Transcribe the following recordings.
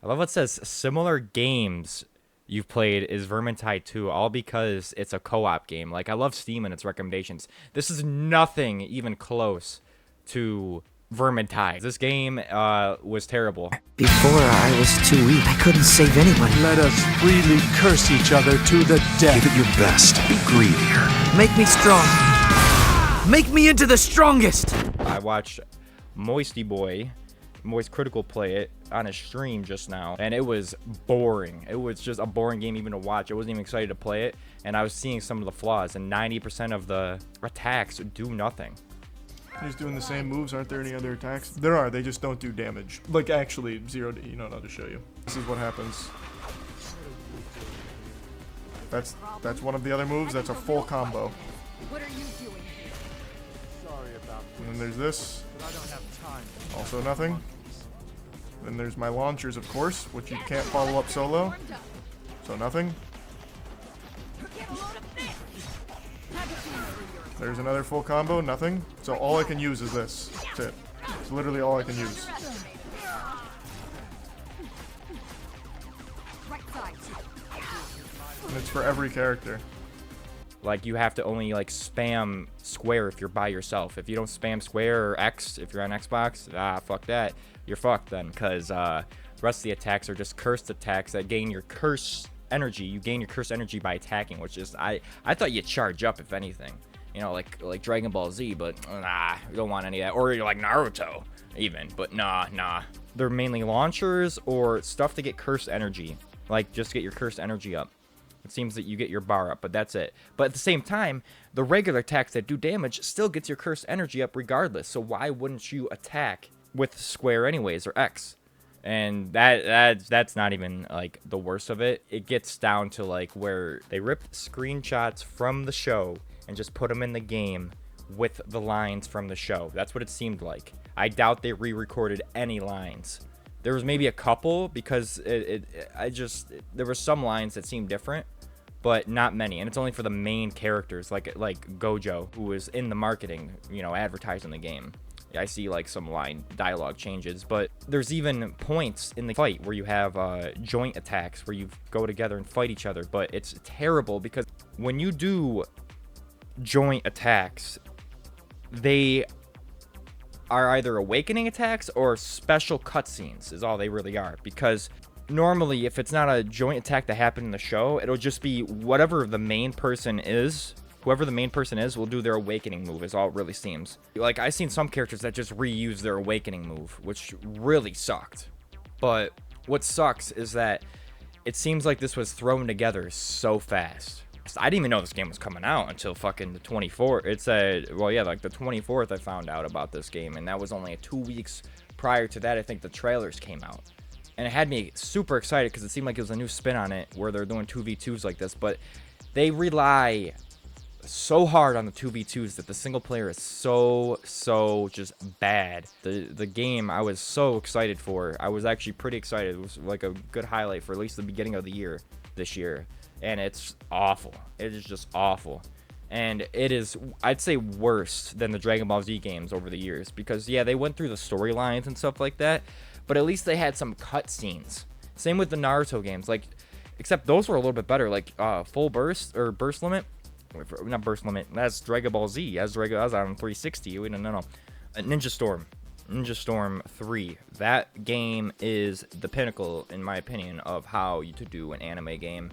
I love what it says similar games you've played is Vermintide 2, all because it's a co-op game. Like, I love Steam and its recommendations. This is nothing even close to Vermintide. This game was terrible. Before I was too weak, I couldn't save anybody. Let us freely curse each other to the death. Give it your best. Be greedier. Make me strong. Make me into the strongest. I watched Moist Critical play it on a stream just now, and it was boring. It was just a boring game even to watch. I wasn't even excited to play it, and I was seeing some of the flaws, and 90% of the attacks do nothing. He's doing the same moves. Aren't there any other attacks? There are. They just don't do damage. Like, actually, zero. You know, I'll just show you. This is what happens. That's one of the other moves. That's a full combo. What are you doing here? Sorry about that. And then there's this. But I don't have time. Also nothing. Then there's my launchers, of course, which you can't follow up solo. So nothing. There's another full combo, nothing. So all I can use is this. That's it. It's literally all I can use. And it's for every character. Like, you have to only, like, spam square if you're by yourself. If you don't spam square or X if you're on Xbox, fuck that. You're fucked then, because the rest of the attacks are just cursed attacks that gain your curse energy. You gain your curse energy by attacking, which is, I thought you'd charge up, if anything. You know, like Dragon Ball Z, but nah, you don't want any of that. Or you're like Naruto, even, but nah. They're mainly launchers or stuff to get cursed energy. Like, just get your cursed energy up. It seems that you get your bar up, but that's it. But at the same time, the regular attacks that do damage still gets your cursed energy up regardless. So why wouldn't you attack with square anyways, or X? And that's not even, like, the worst of it. It gets down to, like, where they ripped screenshots from the show and just put them in the game with the lines from the show. That's what it seemed like. I doubt they re-recorded any lines. There was maybe a couple, because there were some lines that seemed different, but not many. And it's only for the main characters, like Gojo, who was in the marketing, you know, advertising the game. I see, like, some line dialogue changes, but there's even points in the fight where you have joint attacks where you go together and fight each other. But it's terrible because when you do joint attacks, they are either awakening attacks or special cutscenes is all they really are. Because normally, if it's not a joint attack that happened in the show, it'll just be whatever the main person is. Whoever the main person is will do their awakening move, is all it really seems. Like, I've seen some characters that just reuse their awakening move, which really sucked. But what sucks is that it seems like this was thrown together so fast. I didn't even know this game was coming out until fucking the 24th. It said, well, yeah, like the 24th I found out about this game, and that was only 2 weeks prior to that. I think the trailers came out. And it had me super excited because it seemed like it was a new spin on it where they're doing 2v2s like this. But they rely so hard on the 2v2s that the single player is so just bad. The game I was so excited for. I was actually pretty excited. It was like a good highlight for at least the beginning of the year this year. And it's awful. It is just awful. And it is, I'd say, worse than the Dragon Ball Z games over the years. Because, yeah, they went through the storylines and stuff like that. But at least they had some cutscenes. Same with the Naruto games. Like, except those were a little bit better. Like, Full Burst, or Burst Limit. Not Burst Limit. That's Dragon Ball Z. That's I was on 360. Wait, no. Ninja Storm. Ninja Storm 3. That game is the pinnacle, in my opinion, of how you to do an anime game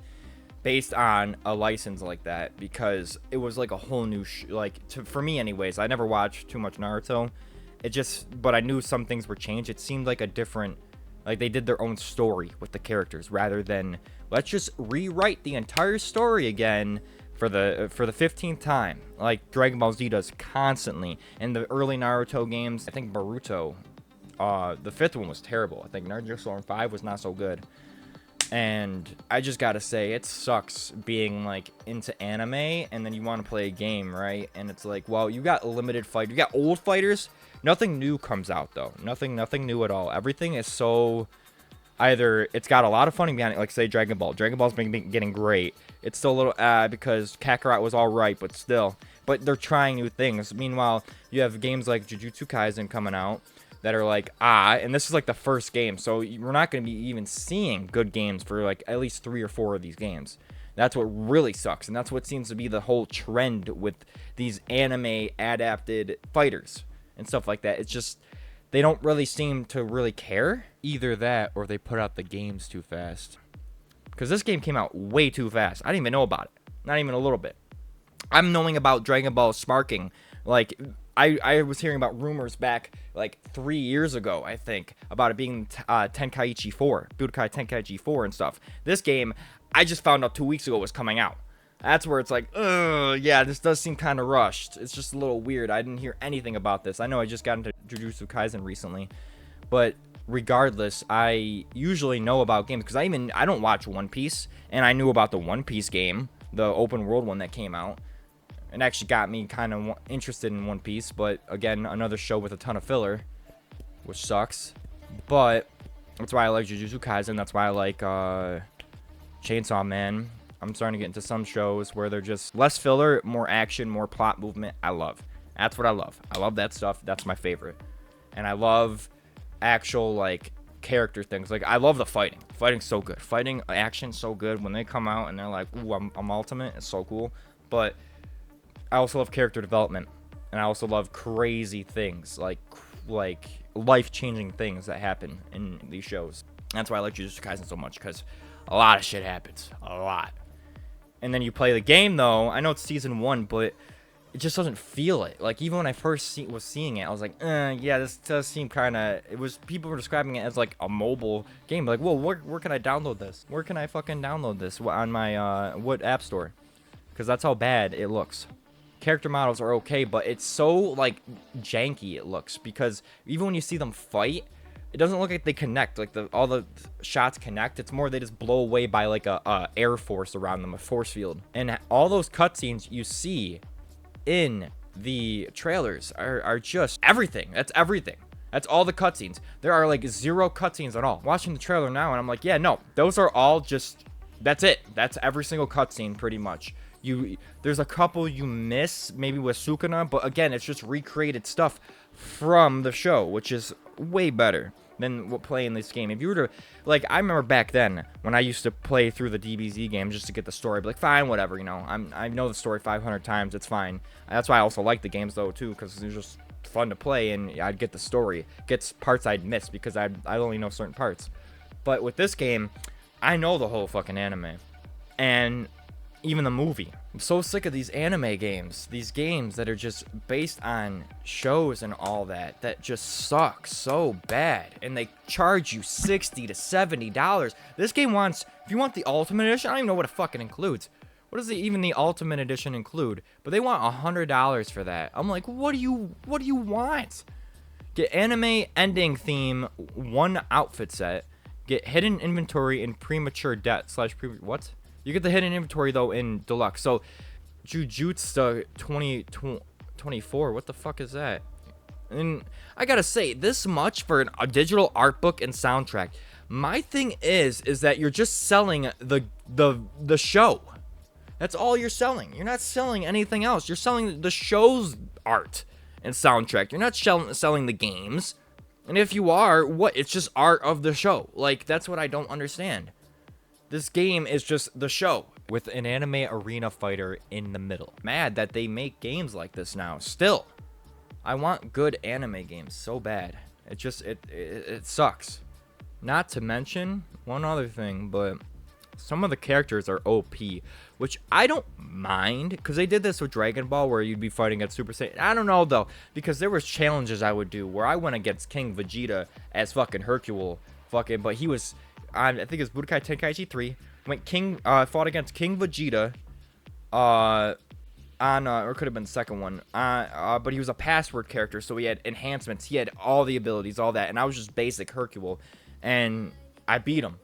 based on a license like that, because it was like a whole new for me anyways. I never watched too much Naruto. But I knew some things were changed. It seemed like a different, like they did their own story with the characters rather than let's just rewrite the entire story again for the 15th time, like Dragon Ball Z does constantly. In the early Naruto games, I think Boruto, the 5th one was terrible. I think Ninja Storm 5 was not so good. And I just gotta say, it sucks being like into anime and then you want to play a game, right? And it's like, well, you got limited fight, you got old fighters. Nothing new comes out though. Nothing new at all. Everything is so either it's got a lot of funny behind it, like say Dragon Ball. Dragon Ball's been getting great. It's still a little because Kakarot was all right, but still. But they're trying new things. Meanwhile, you have games like Jujutsu Kaisen coming out, that are like, and this is like the first game, so we're not going to be even seeing good games for like at least 3 or 4 of these games. That's what really sucks, and that's what seems to be the whole trend with these anime adapted fighters and stuff like that. It's just they don't really seem to really care. Either that or they put out the games too fast. Because this game came out way too fast. I didn't even know about it. Not even a little bit. I'm knowing about Dragon Ball Sparking. Like, I was hearing about rumors back, like, 3 years ago, I think, about it being Tenkaichi 4. Budokai Tenkaichi 4 and stuff. This game, I just found out 2 weeks ago was coming out. That's where it's like, yeah, this does seem kind of rushed. It's just a little weird. I didn't hear anything about this. I know I just got into Jujutsu Kaisen recently. But regardless, I usually know about games because I don't watch One Piece, and I knew about the One Piece game, the open world one that came out. It actually got me kind of interested in One Piece, but again, another show with a ton of filler, which sucks. But that's why I like Jujutsu Kaisen. That's why I like Chainsaw Man. I'm starting to get into some shows where they're just less filler, more action, more plot movement. I love. That's what I love. I love that stuff. That's my favorite. And I love actual, like, character things. Like, I love the fighting. Fighting's so good. Fighting, action, so good. When they come out and they're like, ooh, I'm ultimate. It's so cool. But I also love character development. And I also love crazy things. Like life-changing things that happen in these shows. That's why I like Jujutsu Kaisen so much. Because a lot of shit happens. A lot. And then you play the game, though. I know it's season 1, but it just doesn't feel it. Like, even when I first was seeing it, I was like, yeah, this does seem kind of... People were describing it as, like, a mobile game. Like, well, where can I download this? Where can I fucking download this? On my, what app store? Because that's how bad it looks. Character models are okay, but it's so, like, janky it looks. Because even when you see them fight, it doesn't look like they connect. Like, all the shots connect. It's more they just blow away by, like, a air force around them, a force field. And all those cutscenes you see in the trailers are just everything. That's everything. That's all the cutscenes. There are, like, 0 cutscenes at all. Watching the trailer now, and I'm like, yeah, no. Those are all just... That's it. That's every single cutscene, pretty much. There's a couple you miss, maybe with Sukuna, but again, it's just recreated stuff from the show, which is way better than what playing this game. If you were to, like, I remember back then when I used to play through the DBZ game just to get the story, I'd be like, fine, whatever, you know, I know the story 500 times, it's fine. That's why I also like the games though too, because it's just fun to play and I'd get the story, gets parts I'd miss because I only know certain parts. But with this game, I know the whole fucking anime, and even the movie. I'm so sick of these anime games. These games that are just based on shows and all that just suck so bad. And they charge you $60 to $70. This game wants, if you want the Ultimate Edition, I don't even know what it fucking includes. What does even the Ultimate Edition include? But they want $100 for that. I'm like, what do you want? Get anime ending theme, 1 outfit set. Get hidden inventory and premature death / what? You get the hidden inventory, though, in Deluxe. So, Jujutsu 2024, what the fuck is that? And I gotta say, this much for a digital art book and soundtrack. My thing is that you're just selling the show. That's all you're selling. You're not selling anything else. You're selling the show's art and soundtrack. You're not selling the games. And if you are, what? It's just art of the show. Like, that's what I don't understand. This game is just the show with an anime arena fighter in the middle. Mad that they make games like this now. Still, I want good anime games so bad. It sucks. Not to mention one other thing, but some of the characters are OP, which I don't mind because they did this with Dragon Ball where you'd be fighting against Super Saiyan. I don't know though, because there was challenges I would do where I went against King Vegeta as fucking Hercule, but he was. I think it's Budokai Tenkaichi 3. Fought against King Vegeta. Or it could have been the second one. But he was a password character, so he had enhancements. He had all the abilities, all that, and I was just basic Hercule, and I beat him.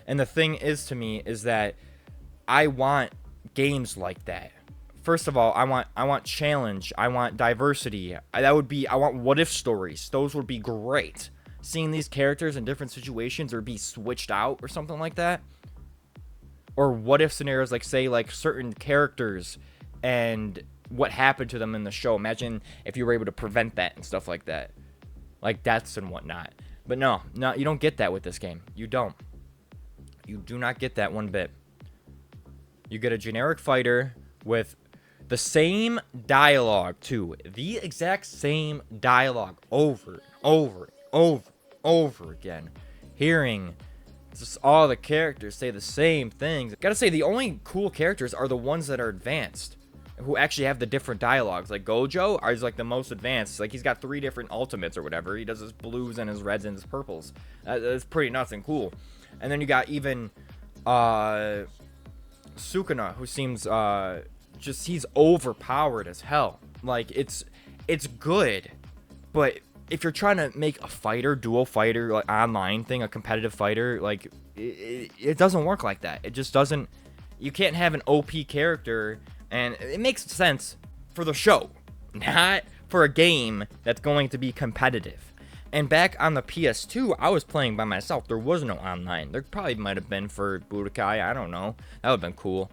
And the thing is to me is that I want games like that. First of all, I want challenge. I want diversity. I want what if stories. Those would be great. Seeing these characters in different situations or be switched out or something like that. Or what if scenarios, like say like certain characters and what happened to them in the show. Imagine if you were able to prevent that and stuff like that. like deaths and whatnot. But no, you don't get that with this game. You don't. You do not get that one bit. You get a generic fighter with the same dialogue too. The exact same dialogue over again. Hearing just all the characters say the same things. Gotta say, the only cool characters are the ones that are advanced, who actually have the different dialogues. Like Gojo is like the most advanced. Like he's got 3 different ultimates or whatever. He does his blues and his reds and his purples. That's pretty nuts and cool. And then you got even Sukuna, who seems just, he's overpowered as hell. Like it's good, but if you're trying to make a fighter, dual fighter, like online thing, a competitive fighter, like it doesn't work like that. It just doesn't. You can't have an OP character, and it makes sense for the show, not for a game that's going to be competitive. And back on the PS2, I was playing by myself. There was no online. There probably might have been for Budokai. I don't know. That would have been cool.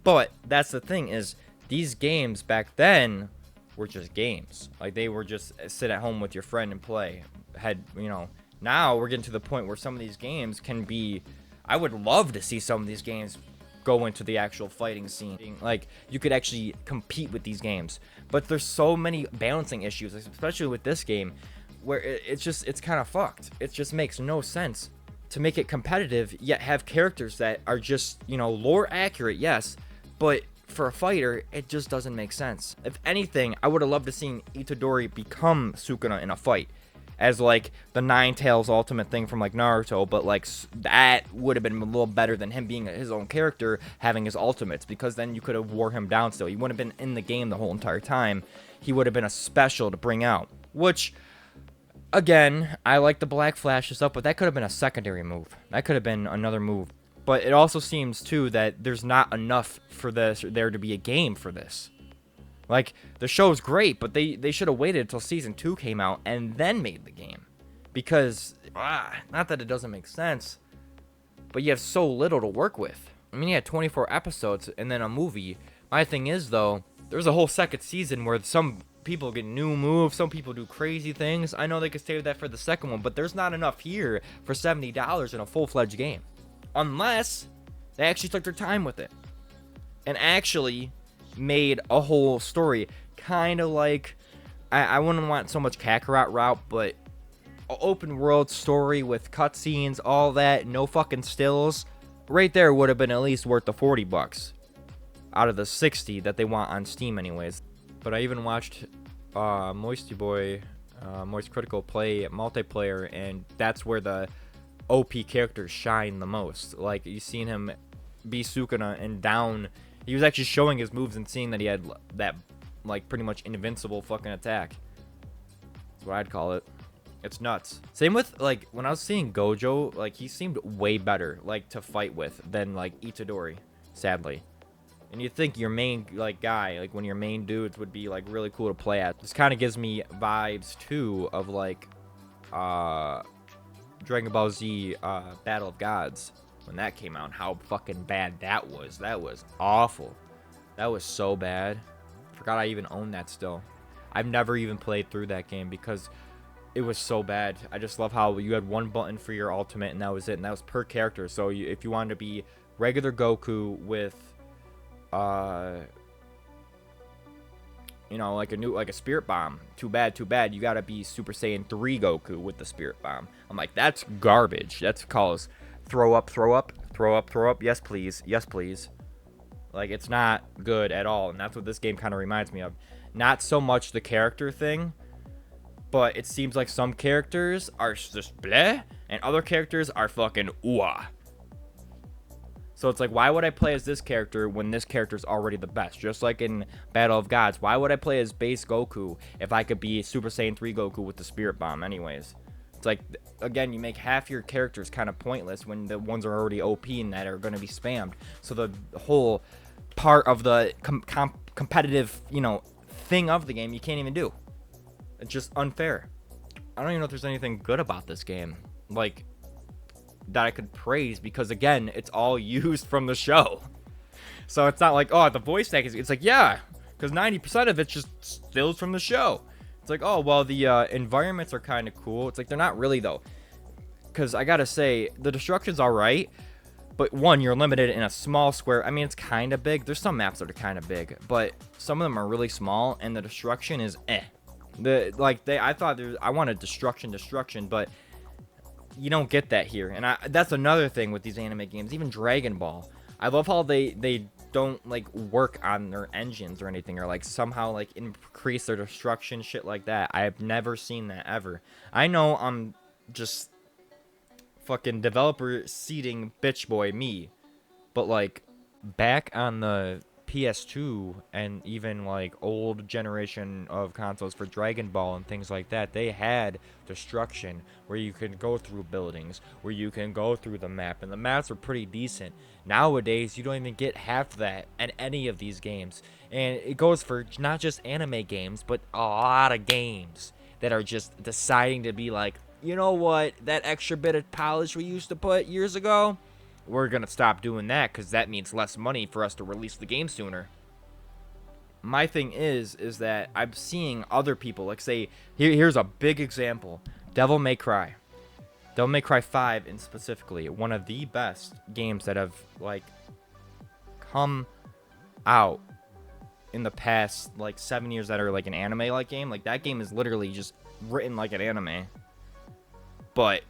But that's the thing, is these games back then were just games. Like they were just sit at home with your friend and play. Now we're getting to the point where some of these games can be, I would love to see some of these games go into the actual fighting scene. Like you could actually compete with these games. But there's so many balancing issues, especially with this game, where it's kind of fucked. It just makes no sense to make it competitive, yet have characters that are just, lore accurate, yes, but for a fighter, it just doesn't make sense. If anything, I would have loved to seen Itadori become Sukuna in a fight, as like the Nine Tails ultimate thing from like Naruto, but like that would have been a little better than him being his own character, having his ultimates, because then you could have wore him down still. He wouldn't have been in the game the whole entire time. He would have been a special to bring out, which, again, I like the Black Flash stuff, but that could have been a secondary move. That could have been another move. But it also seems, too, that there's not enough for there to be a game for this. Like, the show's great, but they should have waited until Season 2 came out and then made the game. Because, not that it doesn't make sense, but you have so little to work with. I mean, you had 24 episodes and then a movie. My thing is, though, there's a whole second season where some people get new moves, some people do crazy things. I know they could save that for the second one, but there's not enough here for $70 in a full-fledged game. Unless they actually took their time with it and actually made a whole story. Kind of like, I wouldn't want so much Kakarot route, but an open world story with cutscenes, all that, no fucking stills. Right there would have been at least worth the $40 out of the 60 that they want on Steam anyways. But I even watched Moisty Boy, Moist Critical play multiplayer, and that's where the OP characters shine the most. Like, you seen him be Sukuna and down. He was actually showing his moves and seeing that he had that, like, pretty much invincible fucking attack. That's what I'd call it. It's nuts. Same with, like, when I was seeing Gojo, like, he seemed way better, like, to fight with than, like, Itadori, sadly. And you'd think your main, like, guy, like, one of your main dudes would be, like, really cool to play at. This kind of gives me vibes, too, of, like, Dragon Ball Z Battle of Gods, when that came out, how fucking bad that was. That was awful. That was so bad. Forgot I even owned that still. I've never even played through that game because it was so bad. I just love how you had one button for your ultimate and that was it, and that was per character. So if you wanted to be regular Goku with like a spirit bomb, too bad, you gotta be Super Saiyan 3 Goku with the spirit bomb. I'm like, that's garbage. That's called throw up, yes please. Like, it's not good at all, and that's what this game kind of reminds me of. Not so much the character thing, but it seems like some characters are just bleh, and other characters are fucking ooh-ah. So it's like, why would I play as this character when this character's already the best? Just like in Battle of Gods, why would I play as base Goku if I could be Super Saiyan 3 Goku with the Spirit Bomb anyways? It's like, again, you make half your characters kind of pointless when the ones are already OP and that are going to be spammed. So the whole part of the competitive, thing of the game, you can't even do. It's just unfair. I don't even know if there's anything good about this game, like, that I could praise, because again, it's all used from the show. So it's not like, oh, the voice acting, it's like, yeah, because 90% of it's just stills from the show. It's like, oh, well, the environments are kind of cool. It's like, they're not really, though. Because I gotta say, the destruction's alright. But one, you're limited in a small square. I mean, it's kind of big. There's some maps that are kind of big. But some of them are really small. And the destruction is eh. I thought I wanted destruction. But you don't get that here. And that's another thing with these anime games. Even Dragon Ball. I love how they don't like work on their engines or anything, or like somehow like increase their destruction, shit like that. I've never seen that ever. I know I'm just fucking developer seeding bitch boy me, but like back on the PS2 and even like old generation of consoles for Dragon Ball and things like that, they had destruction where you can go through buildings, where you can go through the map, and the maps are pretty decent. Nowadays, you don't even get half that in any of these games, and it goes for not just anime games, but a lot of games that are just deciding to be like, you know what, that extra bit of polish we used to put years ago, we're gonna stop doing that because that means less money for us to release the game sooner. My thing is that I'm seeing other people, like, say, here's a big example. Devil May Cry 5 in specifically, one of the best games that have like come out in the past like 7 years that are like an anime like game. Like, that game is literally just written like an anime, but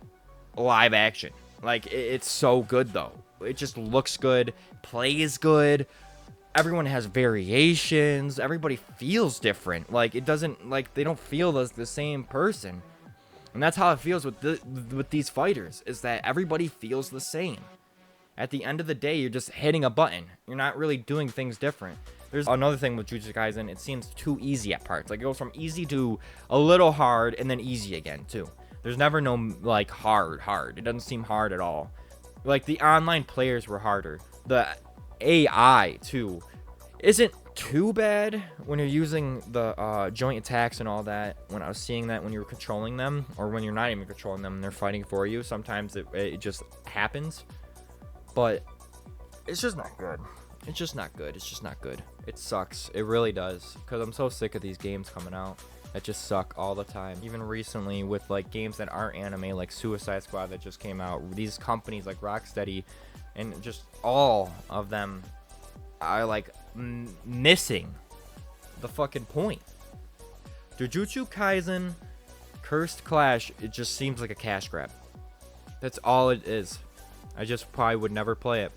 live action. Like, it's so good though. It just looks good, plays good. Everyone has variations. Everybody feels different. Like, it doesn't, like, they don't feel as the same person. And that's how it feels with these fighters, is that everybody feels the same. At the end of the day, you're just hitting a button. You're not really doing things different. There's another thing with Jujutsu Kaisen. It seems too easy at parts. Like, it goes from easy to a little hard and then easy again too. There's never no like hard. It doesn't seem hard at all. Like, the online players were harder. The AI too isn't too bad when you're using the joint attacks and all that. When I was seeing that when you were controlling them, or when you're not even controlling them and they're fighting for you, sometimes it just happens. But it's just not good. It's just not good. It's just not good. It sucks. It really does. Because I'm so sick of these games coming out that just suck all the time. Even recently with like games that aren't anime, like Suicide Squad that just came out. These companies like Rocksteady and just all of them are like missing the fucking point. Jujutsu Kaisen Cursed Clash, it just seems like a cash grab. That's all it is. I just probably would never play it.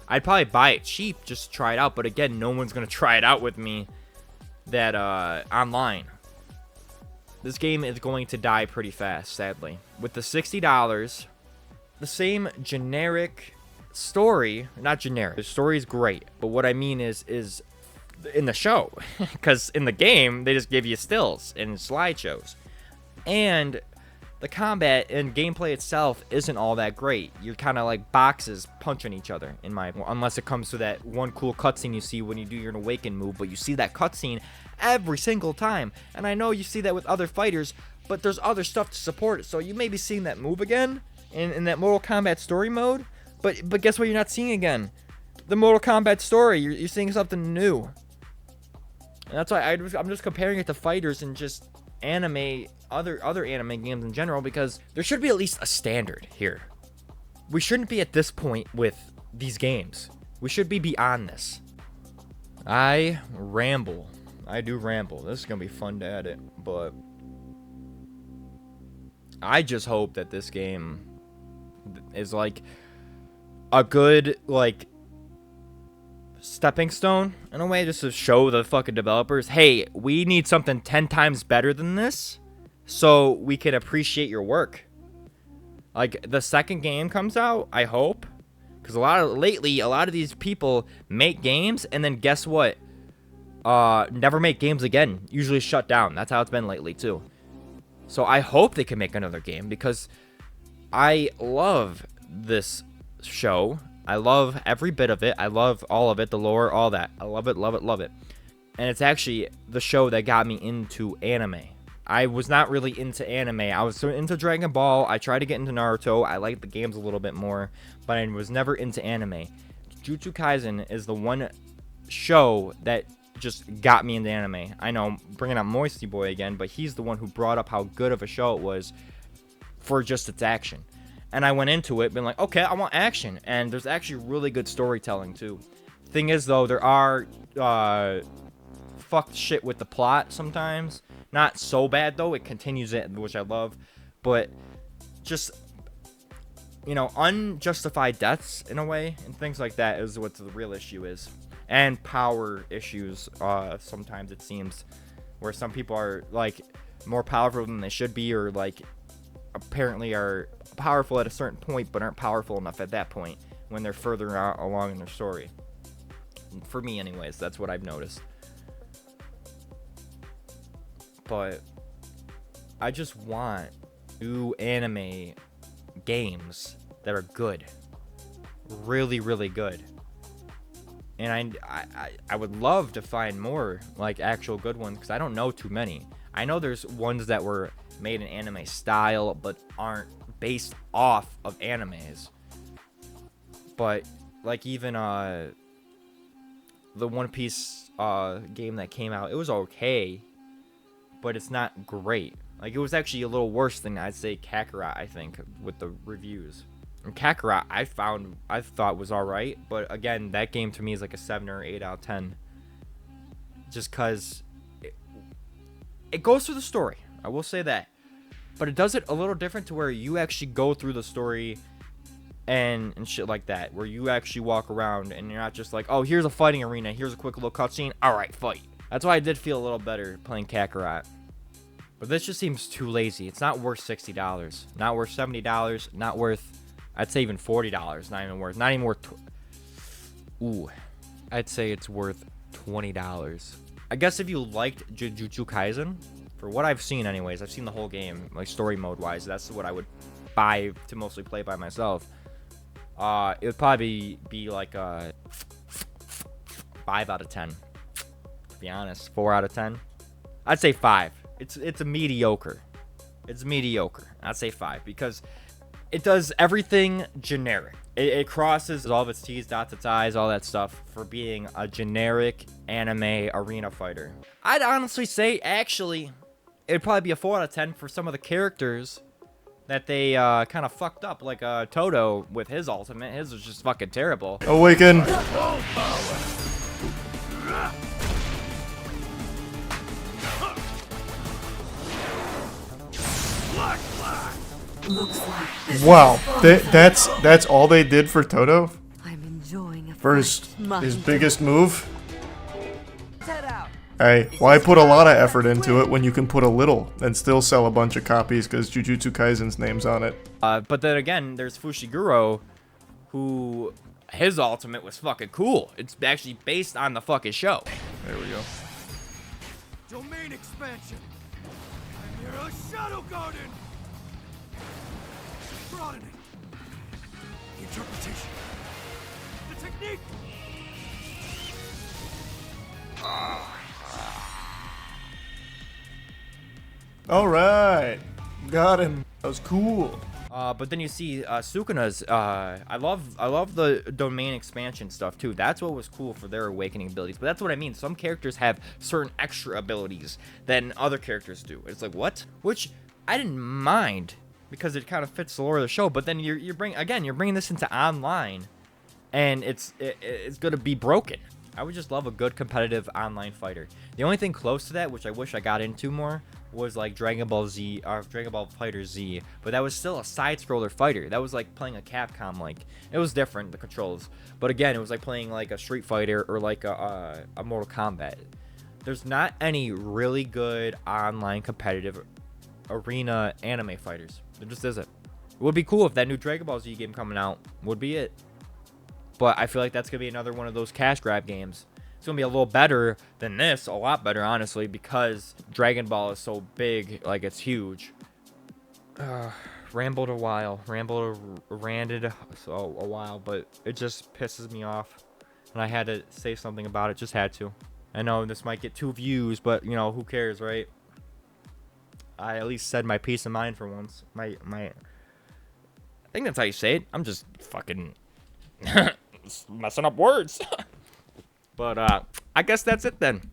I'd probably buy it cheap just to try it out, but again, no one's gonna try it out with me that online. This game is going to die pretty fast, sadly. With the $60, the same generic story, not generic. The story is great, but what I mean is in the show, because in the game they just give you stills and slideshows, and the combat and gameplay itself isn't all that great. You're kind of like boxes punching each other, in my opinion, unless it comes to that one cool cutscene you see when you do your awaken move. But you see that cutscene every single time, and I know you see that with other fighters, but there's other stuff to support it. So you may be seeing that move again in that Mortal Kombat story mode, but guess what? You're not seeing again the Mortal Kombat story. You're seeing something new. And that's why I'm just comparing it to fighters and just anime, other anime games in general, because there should be at least a standard here. We shouldn't be at this point with these games. We should be beyond this. I ramble. I do ramble. This is gonna be fun to edit, but I just hope that this game is like a good like stepping stone in a way, just to show the fucking developers, hey, we need something 10 times better than this so we can appreciate your work. Like, the second game comes out, I hope, because lately a lot of these people make games and then guess what, never make games again, usually shut down. That's how it's been lately too. So I hope they can make another game, because I love this show. I love every bit of it. I love all of it, the lore, all that. I love it, love it, love it. And it's actually the show that got me into anime. I was not really into anime. I was into Dragon Ball. I tried to get into Naruto. I liked the games a little bit more, but I was never into anime. Jujutsu Kaisen is the one show that just got me into anime. I know I'm bringing up Moisty Boy again, but he's the one who brought up how good of a show it was for just its action. And I went into it being like, okay, I want action. And there's actually really good storytelling too. Thing is though, there are fucked shit with the plot sometimes. Not so bad though, it continues it, which I love. But just, you know, unjustified deaths in a way and things like that is what the real issue is. And power issues, sometimes it seems, where some people are like more powerful than they should be, or like apparently are powerful at a certain point but aren't powerful enough at that point when they're further along in their story. For me anyways, that's what I've noticed. But I just want new anime games that are good, really, really good. And I would love to find more like actual good ones, because I don't know too many. I know there's ones that were made in anime style but aren't based off of animes. But like even the One Piece game that came out, it was okay, but it's not great. Like, it was actually a little worse than, I'd say, Kakarot, I think, with the reviews. And Kakarot, I thought was alright, but again, that game to me is like a 7 or 8 out of 10. Just because it goes through the story, I will say that. But it does it a little different to where you actually go through the story and shit like that, where you actually walk around and you're not just like, oh, here's a fighting arena, here's a quick little cutscene, alright, fight. That's why I did feel a little better playing Kakarot. But this just seems too lazy. It's not worth $60. Not worth $70. Not worth, I'd say even $40. Not even worth, ooh. I'd say it's worth $20. I guess if you liked Jujutsu Kaisen, for what I've seen anyways, I've seen the whole game, like story mode wise, that's what I would buy to mostly play by myself. It would probably be like a 5 out of 10. To be honest, 4 out of 10. I'd say 5. It's a mediocre. It's mediocre. I'd say 5 because it does everything generic. It crosses all of its T's, dots, its I's, all that stuff for being a generic anime arena fighter. I'd honestly say, actually, it'd probably be a 4 out of 10 for some of the characters that they kind of fucked up, like Toto with his ultimate. His was just fucking terrible. Awaken. Wow, that's all they did for Toto? I'm enjoying For his biggest move? Head out. Hey, why put a lot of effort into it when you can put a little and still sell a bunch of copies because Jujutsu Kaisen's name's on it? But then again, there's Fushiguro, who his ultimate was fucking cool. It's actually based on the fucking show. There we go. Domain expansion. I'm here a Shadow Garden. Broadening. Interpretation. The technique. Alright. Got him. That was cool. But then you see Sukuna's. I love the domain expansion stuff too. That's what was cool for their awakening abilities. But that's what I mean. Some characters have certain extra abilities than other characters do. It's like, what? Which I didn't mind because it kind of fits the lore of the show. But then you're bringing this into online, and it's gonna be broken. I would just love a good competitive online fighter. The only thing close to that, which I wish I got into more, was like Dragon Ball Z or Dragon Ball Fighter Z, but that was still a side scroller fighter. That was like playing a Capcom, like it was different, the controls, but again, it was like playing like a Street Fighter or like a Mortal Kombat. There's not any really good online competitive arena anime fighters. There just isn't. It would be cool if that new Dragon Ball Z game coming out would be it, but I feel like that's gonna be another one of those cash grab games. It's gonna be a little better than this, a lot better, honestly, because Dragon Ball is so big, like it's huge. Ranted a while, so a while, but it just pisses me off, and I had to say something about it. Just had to. I know this might get 2 views, but you know, who cares, right? I at least said my peace of mind for once. I think that's how you say it. I'm just fucking messing up words. But I guess that's it then.